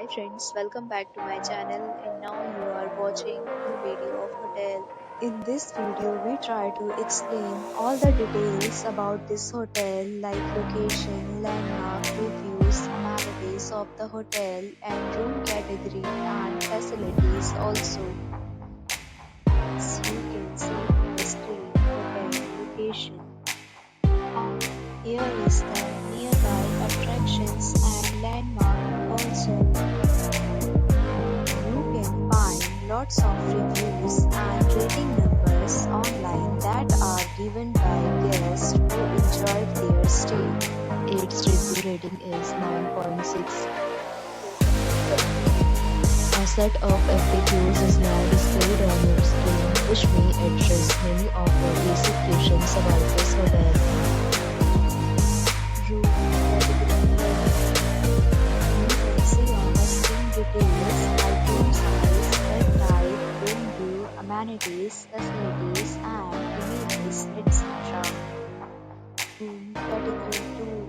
Hi friends, welcome back to my channel and now you are watching new video of hotel. In this video, we try to explain all the details about this hotel like location, landmark, reviews, amenities of the hotel and room category and facilities also. As you can see on the screen, hotel location. And here is the nearby attractions and landmark also. You can find lots of reviews and rating numbers online that are given by guests who enjoyed their stay. Its review rating is 9.6. A set of FAQs is now displayed on your screen, which may address many of your basic questions about this hotel. Room category. You can see on the screen details like room size, bed type, room view, amenities, facilities, and images, etc. Room category 2.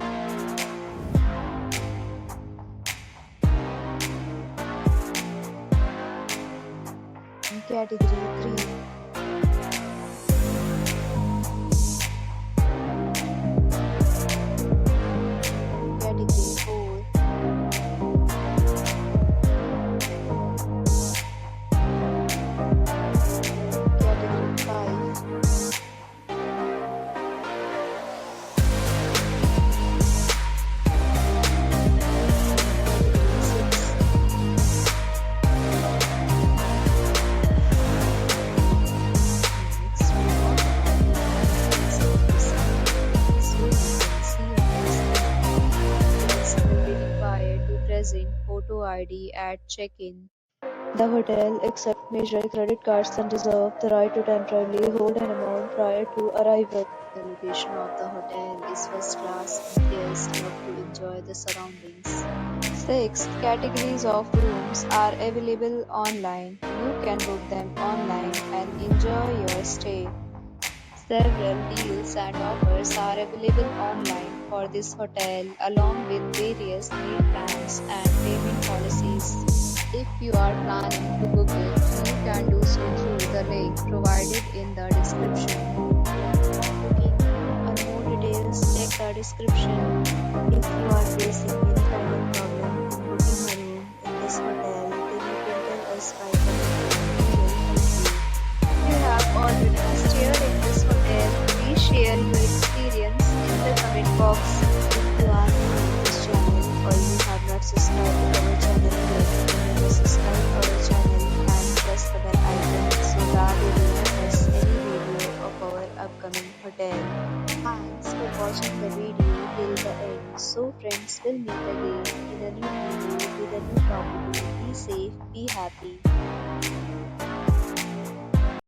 Category 3. Category 4. Category 5. Category 6. Next, we want to find the amenities of this hotel. So you can see on the screen. Guests will be required to present photo ID at check-in. The hotel accepts major credit cards and reserves the right to temporarily hold an amount prior to arrival. The location of the hotel is first class and guests love to enjoy the surroundings. 6 categories of rooms are available online. You can book them online and enjoy your stay. Several deals and offers are available online for this hotel along with various meal plans and payment policies. If you are planning to book it, you can do so through the link provided in the description. For booking and more details, check the description. If you are facing any kind of problem in booking a room in this hotel, then you can tell us by commenting. We will help you. If you have already stayed in this hotel, please share your experience in the comment box. If you are new to this channel or you have not subscribed to our channel yet, then you may subscribe our channel and press the bell icon so that you will not miss any video of our upcoming hotel. Thanks for watching the video till the end. So friends, will meet again in a new video with a new topic. Be safe, be happy.